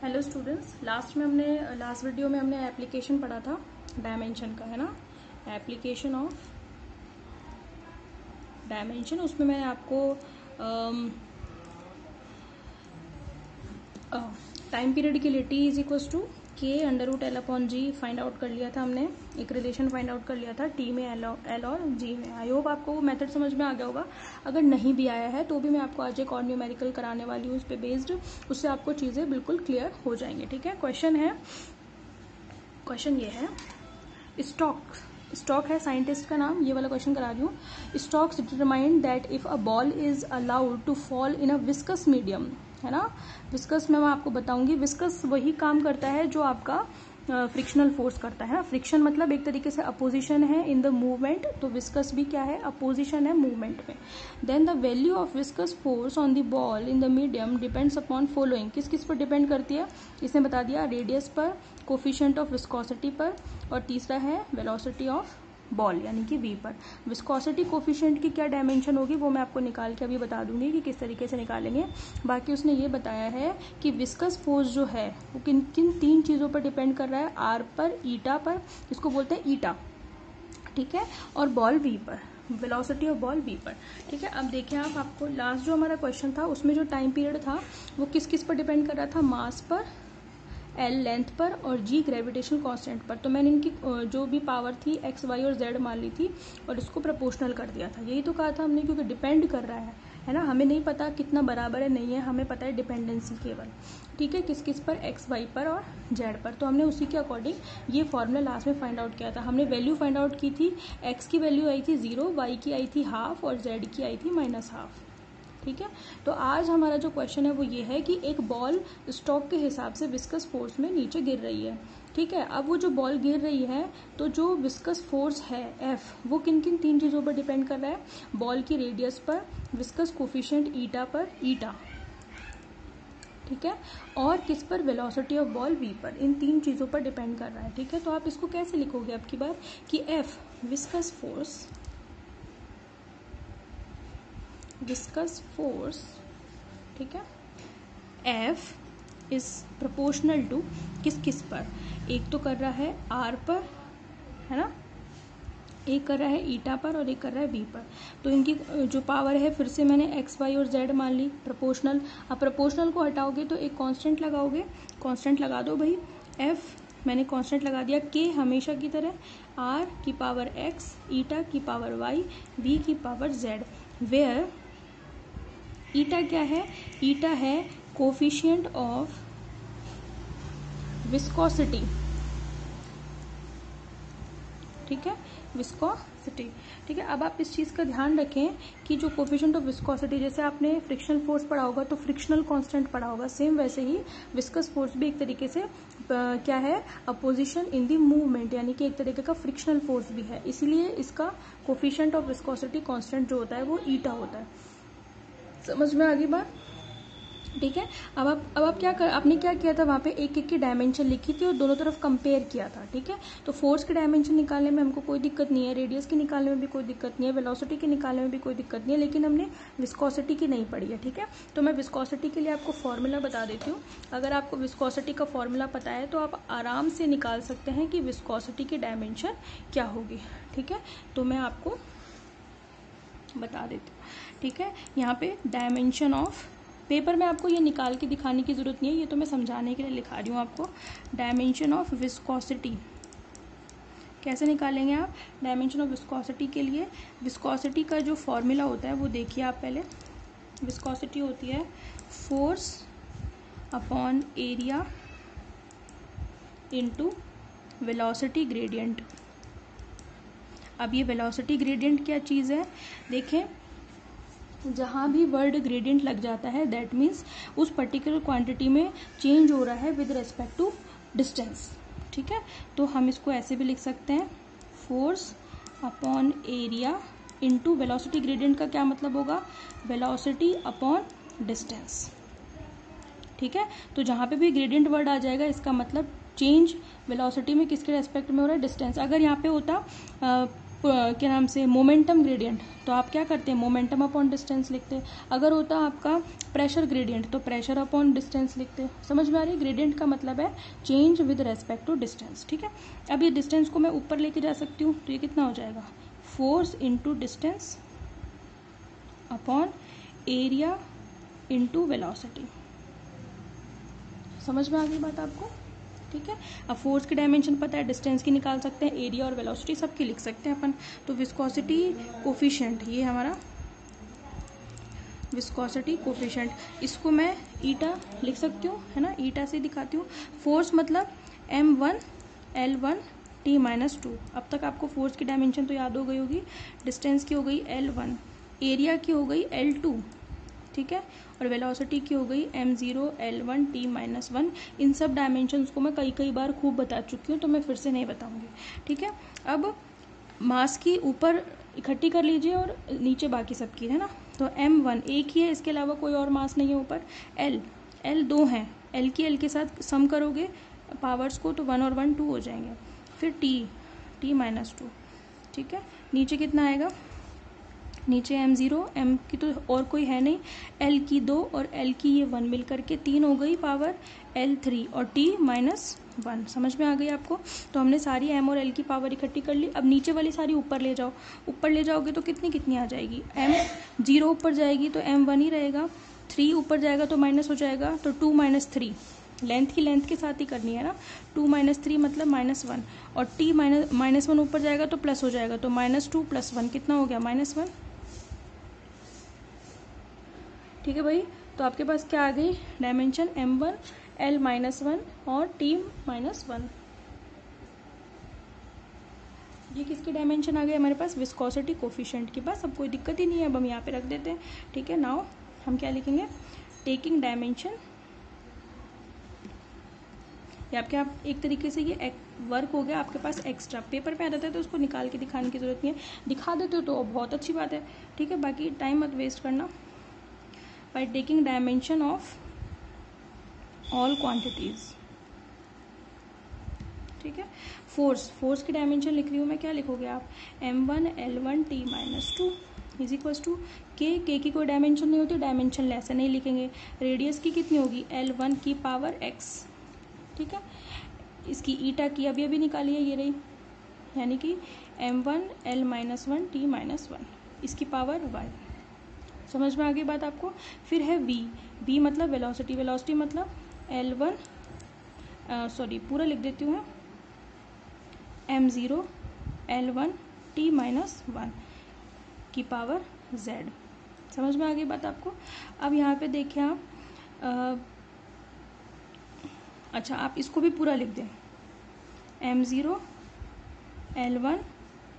Hello students, last video में हमने application पढ़ा था डायमेंशन का, है ना। एप्लीकेशन ऑफ डायमेंशन, उसमें मैं आपको टाइम पीरियड के लिए T is equal to k√L/G find out कर लिया था हमने। एक रिलेशन फाइंड आउट कर लिया था टी में, एल और जी में। आई होप आपको वो मेथड समझ में आ गया होगा। अगर नहीं भी आया है तो भी मैं आपको आज एक और न्यूमेरिकल कराने वाली हूँ उस पर बेस्ड, उससे आपको चीज़ें बिल्कुल क्लियर हो जाएंगी। ठीक है, क्वेश्चन ये है, स्टॉक है साइंटिस्ट का नाम, ये वाला क्वेश्चन करा रही हूँ। Stokes determine that if a ball is allowed to fall in a viscous medium, है ना। विस्कस में मैं आपको बताऊंगी, विस्कस वही काम करता है जो आपका फ्रिक्शनल फोर्स करता है ना। फ्रिक्शन मतलब एक तरीके से अपोजिशन है इन द मूवमेंट, तो विस्कस भी क्या है, अपोजिशन है मूवमेंट में। Then the value of viscous force on the ball in the medium depends upon following. किस किस पर डिपेंड करती है, इसने बता दिया, रेडियस पर, कोफिशिएंट ऑफ विस्कोसिटी पर, और तीसरा है वेलोसिटी ऑफ बॉल यानी कि v पर। विस्कोसिटी कोफिशिएंट की क्या डायमेंशन होगी वो मैं आपको निकाल के अभी बता दूंगी कि किस तरीके से निकालेंगे। बाकी उसने ये बताया है कि विस्कस फोर्स जो है वो किन किन तीन चीज़ों पर डिपेंड कर रहा है, r पर, ईटा पर, इसको बोलते हैं ईटा, ठीक है, और बॉल v पर, वेलोसिटी ऑफ बॉल v पर। ठीक है, अब देखिए आपको लास्ट जो हमारा क्वेश्चन था उसमें जो टाइम पीरियड था वो किस किस पर डिपेंड कर रहा था, मास पर, एल लेंथ पर, और जी ग्रेविटेशनल कांस्टेंट पर। तो मैंने इनकी जो भी पावर थी एक्स वाई और जेड मान ली थी और इसको प्रोपोर्शनल कर दिया था। यही तो कहा था हमने, क्योंकि डिपेंड कर रहा है ना। हमें नहीं पता कितना बराबर है, नहीं है, हमें पता है डिपेंडेंसी केवल, ठीक है, किस किस पर, एक्स वाई पर और जेड पर। तो हमने उसी के अकॉर्डिंग ये फॉर्मूला लास्ट में फाइंड आउट किया था। हमने वैल्यू फाइंड आउट की थी, एक्स की वैल्यू आई थी 0, वाई की आई थी हाफ और जेड की आई थी -12। ठीक है, तो आज हमारा जो क्वेश्चन है वो ये है कि एक बॉल स्टॉक के हिसाब से विस्कस फोर्स में नीचे गिर रही है। ठीक है, अब वो जो बॉल गिर रही है तो जो विस्कस फोर्स है एफ, वो किन किन तीन चीज़ों पर डिपेंड कर रहा है, बॉल की रेडियस पर, विस्कस कोफिशिएंट ईटा पर, ईटा, ठीक है, और किस पर, वेलोसिटी ऑफ बॉल वी पर। इन तीन चीज़ों पर डिपेंड कर रहा है। ठीक है, तो आप इसको कैसे लिखोगे अब की बार कि एफ विस्कस फोर्स, ठीक है, एफ इज प्रोपोर्शनल टू किस किस पर, एक तो कर रहा है आर पर, है ना, एक कर रहा है ईटा पर और एक कर रहा है वी पर। तो इनकी जो पावर है फिर से मैंने एक्स वाई और जेड मान ली, प्रोपोर्शनल। अब प्रोपोर्शनल को हटाओगे तो एक कांस्टेंट लगाओगे, कांस्टेंट लगा दो भाई, एफ मैंने कांस्टेंट लगा दिया, के हमेशा की तरह, आर की पावर एक्स, ईटा की पावर वाई, वी की पावर जेड, वेयर ईटा क्या है, ईटा है कोफिशिएंट ऑफ विस्कोसिटी, ठीक है, विस्कोसिटी। ठीक है, अब आप इस चीज़ का ध्यान रखें कि जो कोफिशिएंट ऑफ विस्कोसिटी, जैसे आपने फ्रिक्शनल फोर्स पढ़ा होगा तो फ्रिक्शनल कांस्टेंट पढ़ा होगा, सेम वैसे ही विस्कस फोर्स भी एक तरीके से क्या है, अपोजिशन इन दी मूवमेंट, यानी कि एक तरीके का फ्रिक्शनल फोर्स भी है, इसीलिए इसका कोफिशिएंट ऑफ विस्कोसिटी कांस्टेंट जो होता है वो ईटा होता है। समझ में आ गई बात, ठीक है। अब आप आपने क्या किया था, वहाँ पे एक एक की डायमेंशन लिखी थी और दोनों तरफ कंपेयर किया था। ठीक है, तो फोर्स के डायमेंशन निकालने में हमको कोई दिक्कत नहीं है, रेडियस के निकालने में भी कोई दिक्कत नहीं है, वेलोसिटी के निकालने में भी कोई दिक्कत नहीं है, लेकिन हमने विस्कोसिटी की नहीं पढ़ी है। ठीक है, तो मैं विस्कोसिटी के लिए आपको फॉर्मूला बता देती हूँ। अगर आपको विस्कोसिटी का फॉर्मूला पता है तो आप आराम से निकाल सकते हैं कि विस्कोसिटी की डायमेंशन क्या होगी। ठीक है, तो मैं आपको बता देती हूँ। ठीक है, यहाँ पे डायमेंशन ऑफ, पेपर में आपको ये निकाल के दिखाने की ज़रूरत नहीं है, ये तो मैं समझाने के लिए लिखा रही हूँ आपको। डायमेंशन ऑफ विस्कोसिटी कैसे निकालेंगे आप, डायमेंशन ऑफ विस्कोसिटी के लिए विस्कोसिटी का जो फॉर्मूला होता है वो देखिए आप पहले। विस्कोसिटी होती है force upon area into velocity gradient. अब ये वेलोसिटी ग्रेडियंट क्या चीज़ है, देखें, जहाँ भी वर्ड ग्रेडियंट लग जाता है दैट मीन्स उस पर्टिकुलर क्वांटिटी में चेंज हो रहा है विद रेस्पेक्ट टू डिस्टेंस। ठीक है, तो हम इसको ऐसे भी लिख सकते हैं, force upon area into velocity gradient का क्या मतलब होगा, वेलोसिटी अपॉन डिस्टेंस। ठीक है, तो जहाँ पे भी ग्रेडियंट वर्ड आ जाएगा इसका मतलब चेंज वेलोसिटी में किसके रेस्पेक्ट में हो रहा है, डिस्टेंस। अगर यहाँ पे होता क्या नाम से मोमेंटम ग्रेडियंट, तो आप क्या करते हैं, मोमेंटम अपॉन डिस्टेंस लिखते हैं। अगर होता आपका प्रेशर ग्रेडियंट तो प्रेशर अपॉन डिस्टेंस लिखते हैं। समझ में आ रही है, ग्रेडियंट का मतलब है change with respect to distance, ठीक है। अब ये डिस्टेंस को मैं ऊपर लेके जा सकती हूँ, तो ये कितना हो जाएगा, force into distance upon area into velocity. समझ में आ गई बात आपको, ठीक है। अब फोर्स की डायमेंशन पता है, डिस्टेंस की निकाल सकते हैं, एरिया और वेलोसिटी सबकी लिख सकते हैं अपन। तो विस्कोसिटी कोफिशिएंट, ये हमारा विस्कोसिटी कोफिशिएंट, इसको मैं ईटा लिख सकती हूँ, है ना, ईटा से दिखाती हूँ। फोर्स मतलब m1 L1 T-2। अब तक आपको फोर्स की डायमेंशन तो याद हो गई होगी, डिस्टेंस की हो गई L1, एरिया की हो गई L2, ठीक है, और वेलोसिटी की हो गई m0 L1 T-1। इन सब डायमेंशंस को मैं कई बार खूब बता चुकी हूँ, तो मैं फिर से नहीं बताऊंगी, ठीक है। अब मास की ऊपर इकट्ठी कर लीजिए और नीचे बाकी सबकी, है ना। तो m1 एक ही है, इसके अलावा कोई और मास नहीं है ऊपर। L 2 हैं, L के साथ सम करोगे पावर्स को तो 1 और 1 2 हो जाएंगे। फिर T-2, ठीक है। नीचे कितना आएगा, नीचे m0, m की तो और कोई है नहीं, L की 2 और L की ये 1 मिल करके 3 हो गई पावर L3 और T-1। समझ में आ गई आपको। तो हमने सारी m और L की पावर इकट्ठी कर ली। अब नीचे वाली सारी ऊपर ले जाओ, ऊपर ले जाओगे तो कितनी आ जाएगी, m0 ऊपर जाएगी तो m1 ही रहेगा, 3 ऊपर जाएगा तो माइनस हो जाएगा, तो 2 - 3, लेंथ के साथ ही करनी है ना, 2 - 3 मतलब -1, और T -1 ऊपर जाएगा तो प्लस हो जाएगा, तो -2 + 1 कितना हो गया, -1, ठीक है भाई। तो आपके पास क्या आ गई डायमेंशन, m1 L-1 और T-1। ये किसकी डायमेंशन आ गई हमारे पास, विस्कोसिटी कोफिशिएंट की। बस अब कोई दिक्कत ही नहीं है, अब हम यहाँ पे रख देते हैं, ठीक है। नाउ हम क्या लिखेंगे, टेकिंग डायमेंशन, ये आपके आप एक तरीके से ये वर्क हो गया आपके पास एक्स्ट्रा, पेपर पे आ जाता है तो उसको निकाल के दिखाने की जरूरत नहीं है, दिखा देते हो तो बहुत अच्छी बात है, ठीक है। बाकी टाइम मत वेस्ट करना। By taking dimension of all quantities, ठीक है। फोर्स की डायमेंशन लिख रही हूँ मैं, क्या लिखोगे आप, m1 L1 T-2 is equals to के की कोई डायमेंशन नहीं होती, डायमेंशन लेस है, नहीं लिखेंगे। रेडियस की कितनी होगी, L1 की पावर x, ठीक है। इसकी ईटा की अभी निकाली है, ये रही, यानी कि m1 L-1 T-1, इसकी पावर y। समझ में आ गई बात आपको। फिर है v मतलब वेलोसिटी मतलब L1 पूरा लिख देती हूँ मैं, m0 L1 T-1 की पावर z। समझ में आ गई बात आपको। अब यहाँ पे देखिए आप, अच्छा आप इसको भी पूरा लिख दें, m0 L1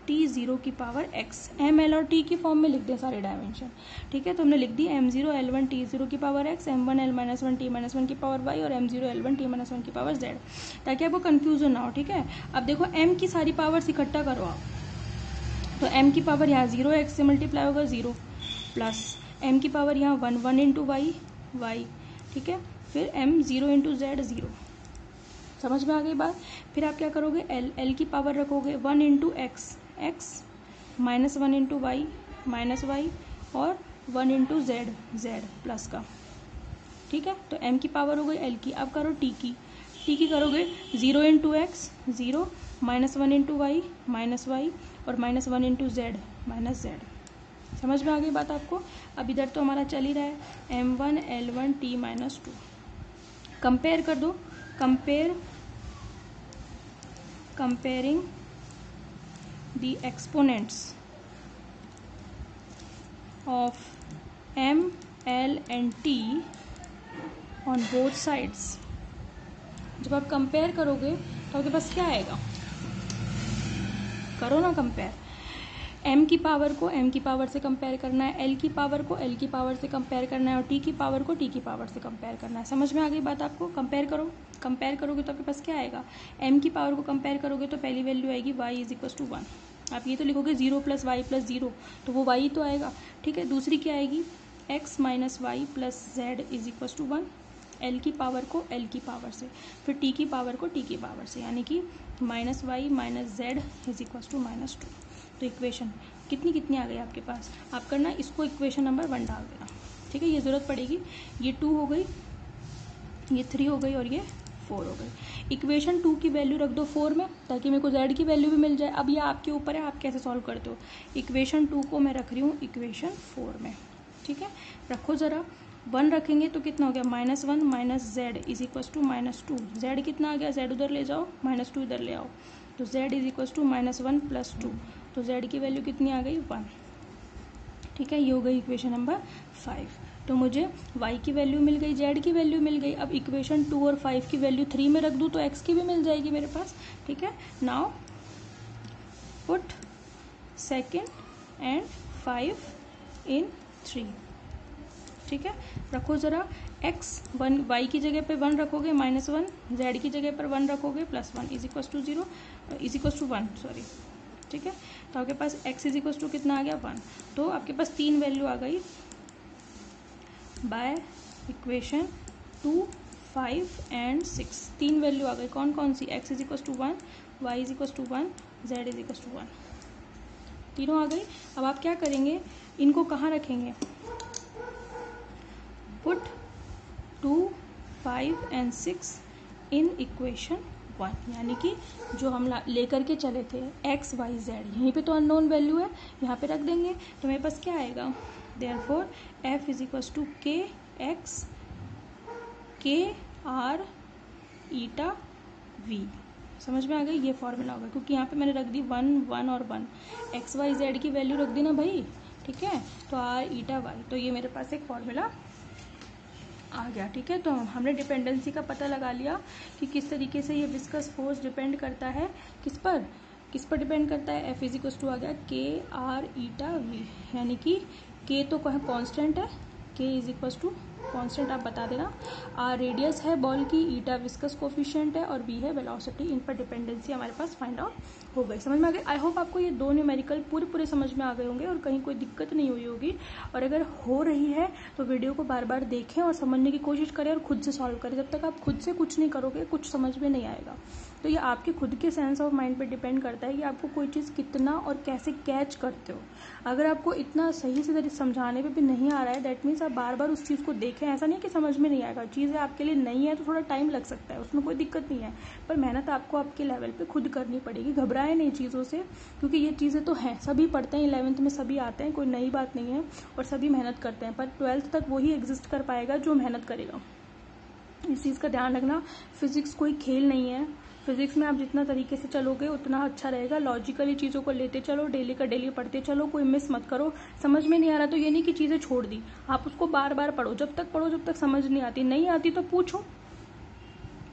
T0 की पावर x, m l और t की फॉर्म में लिख दें सारे डायमेंशन, ठीक है। तो हमने लिख दी m0 L1 T0 की power x, m1 L-1 T-1 की पावर y और m0 L1 T-1 की पावर z, ताकि आपको कंफ्यूजन ना हो, ठीक है। अब देखो m की सारी पावर्स इकट्ठा करो आप, तो m की पावर यहाँ 0x से मल्टीप्लाई होगा 0, प्लस m की पावर यहाँ 1 इंटू y, ठीक है। फिर m0 इंटू z 0। समझ में आ गई बात। फिर आप क्या करोगे, l की पावर रखोगे 1 into x -1 into y -y और 1 इंटू z प्लस का, ठीक है। तो m की पावर हो गई l की। अब करो t की करोगे 0 into x 0 -1 into y -y और -1 इंटू z -z। समझ में आ गई बात आपको। अब इधर तो हमारा चल ही रहा है m1 L1 T-2। कंपेयर कर दो, comparing the exponents of m, l and t on both sides। जब आप कंपेयर करोगे तो आपके पास क्या आएगा, करो ना कंपेयर, m की पावर को m की पावर से कंपेयर करना है, l की पावर को l की पावर से कंपेयर करना है और t की पावर को t की पावर से कंपेयर करना है। समझ में आ गई बात आपको। कंपेयर करोगे तो आपके पास क्या आएगा, m की पावर को कंपेयर करोगे तो पहली वैल्यू आएगी y = 1। आप ये तो लिखोगे 0 + y + 0, तो वो y तो आएगा, ठीक है। दूसरी क्या आएगी, x - y + z = 1, l की पावर को l की पावर से, फिर t की पावर को t की पावर से, यानी कि -y - z = -2। तो इक्वेशन कितनी आ गई आपके पास, आप करना इसको इक्वेशन नंबर 1 डाल देना, ठीक है। ये ज़रूरत पड़ेगी, ये 2 हो गई, ये 3 हो गई और ये 4 हो गई। इक्वेशन 2 की वैल्यू रख दो 4 में ताकि मेरे को z की वैल्यू भी मिल जाए। अब ये आपके ऊपर है, आप कैसे सॉल्व करते हो। इक्वेशन 2 को मैं रख रही हूँ इक्वेशन 4 में, ठीक है। रखो ज़रा, 1 रखेंगे तो कितना हो गया -1 minus Z is equal to -2। Z कितना आ गया, जेड उधर ले जाओ, -2 इधर ले आओ, तो z इज इक्वल टू -1 + 2, तो z की वैल्यू कितनी आ गई 1, ठीक है। ये हो गई इक्वेशन नंबर 5। तो मुझे y की वैल्यू मिल गई, z की वैल्यू मिल गई। अब इक्वेशन 2 और 5 की वैल्यू 3 में रख दूँ तो x की भी मिल जाएगी मेरे पास, ठीक है। नाउ पुट 2 and 5 in 3, ठीक है। रखो ज़रा, y की जगह पे 1 रखोगे -1, z की जगह पर 1 रखोगे +1 is equal to 0 is equal to 1, sorry, ठीक है। तो आपके पास x इज इक्वल टू कितना आ गया 1। तो आपके पास 3 वैल्यू आ गई बाय इक्वेशन 2, 5 and 6। 3 वैल्यू आ गई, कौन कौन सी, x is equal to 1, y is equal to 1, z is equal to 1, तीनों आ गई। अब आप क्या करेंगे, इनको कहाँ रखेंगे, पुट 2, 5 and 6 इन इक्वेशन 1, यानी कि जो हम लेकर के चले थे x, y, z, यहीं पे तो अननोन वैल्यू है, यहाँ पे रख देंगे तो मेरे पास क्या आएगा, therefore f is equal to k x k r eta v। समझ में आ गई, ये फॉर्मूला होगा, क्योंकि यहाँ पे मैंने रख दी 1, 1 और 1, x, y, z की वैल्यू रख दी ना भाई, ठीक है। तो r ईटा y, तो ये मेरे पास एक फॉर्मूला आ गया, ठीक है। तो हमने डिपेंडेंसी का पता लगा लिया कि किस तरीके से ये विस्कस फोर्स डिपेंड करता है, किस पर डिपेंड करता है। F इज इक्वल टू आ गया k r ईटा v, यानी कि k तो कांस्टेंट है, k is equal to constant आप बता देना, r रेडियस है बॉल की, ईटा विस्कस कोफिशिएंट है और v है वेलोसिटी। इन पर डिपेंडेंसी हमारे पास फाइंड आउट हो गई। समझ में आ गई। आई होप आपको ये 2 न्यूमेरिकल पूरे समझ में आ गए होंगे और कहीं कोई दिक्कत नहीं हुई होगी। और अगर हो रही है तो वीडियो को बार बार देखें और समझने की कोशिश करें और खुद से सॉल्व करें। जब तक आप खुद से कुछ नहीं करोगे कुछ समझ में नहीं आएगा। तो ये आपके खुद के सेंस ऑफ माइंड पे डिपेंड करता है कि आपको कोई चीज़ कितना और कैसे कैच करते हो। अगर आपको इतना सही से समझाने पे भी नहीं आ रहा है, दैट मीन्स आप बार बार उस चीज़ को देखें। ऐसा नहीं कि समझ में नहीं आएगा, चीज़ें आपके लिए नहीं है तो थोड़ा टाइम लग सकता है, उसमें कोई दिक्कत नहीं है, पर मेहनत आपको आपके लेवल पे खुद करनी पड़ेगी। घबराएं नहीं चीज़ों से, क्योंकि ये चीज़ें तो हैं, सभी पढ़ते हैं, 11th में सभी आते हैं, कोई नई बात नहीं है और सभी मेहनत करते हैं। पर 12th तक वही एग्जिस्ट कर पाएगा जो मेहनत करेगा। इस चीज़ का ध्यान रखना। फिजिक्स कोई खेल नहीं है, फिजिक्स में आप जितना तरीके से चलोगे उतना अच्छा रहेगा। लॉजिकली चीज़ों को लेते चलो, डेली का डेली पढ़ते चलो, कोई मिस मत करो। समझ में नहीं आ रहा तो ये नहीं कि चीज़ें छोड़ दी, आप उसको बार बार पढ़ो, जब तक समझ नहीं आती। नहीं आती तो पूछो,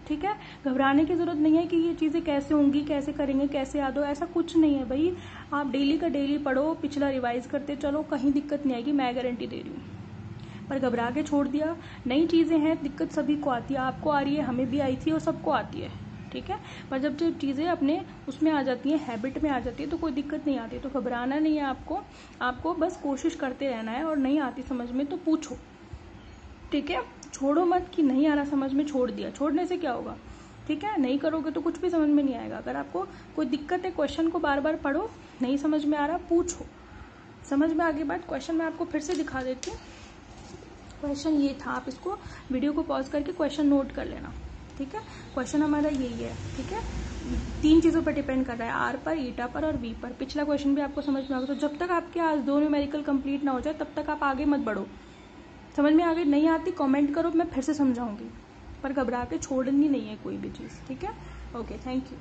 ठीक है। घबराने की जरूरत नहीं है कि ये चीज़ें कैसे होंगी, कैसे करेंगे, कैसे याद हो, ऐसा कुछ नहीं है भाई। आप डेली का डेली पढ़ो, पिछला रिवाइज करते चलो, कहीं दिक्कत नहीं आएगी, मैं गारंटी दे रही हूँ। पर घबरा के छोड़ दिया, नई चीज़ें हैं, दिक्कत सभी को आती है, आपको आ रही है, हमें भी आई थी और सबको आती है, ठीक है। पर जब चीज़ें अपने उसमें आ जाती हैं, हैबिट में आ जाती है, तो कोई दिक्कत नहीं आती। तो घबराना नहीं है आपको बस कोशिश करते रहना है। और नहीं आती समझ में तो पूछो, ठीक है। छोड़ो मत कि नहीं आ रहा समझ में, छोड़ दिया, छोड़ने से क्या होगा, ठीक है। नहीं करोगे तो कुछ भी समझ में नहीं आएगा। अगर आपको कोई दिक्कत है, क्वेश्चन को बार बार पढ़ो, नहीं समझ में आ रहा पूछो, समझ में आगे बात। क्वेश्चन मैं आपको फिर से दिखा देती हूँ। क्वेश्चन ये था, आप इसको वीडियो को पॉज करके क्वेश्चन नोट कर लेना, ठीक है। क्वेश्चन हमारा यही है, ठीक है। 3 चीज़ों पर डिपेंड कर रहा है, आर पर, ईटा पर और वी पर। पिछला क्वेश्चन भी आपको समझ में आ गया। तो जब तक आपके आज 2 न्यूमेरिकल कंप्लीट ना हो जाए तब तक आप आगे मत बढ़ो। समझ में आ गई, नहीं आती कमेंट करो, मैं फिर से समझाऊंगी, पर घबरा के छोड़नी नहीं है कोई भी चीज़, ठीक है। Okay, thank you.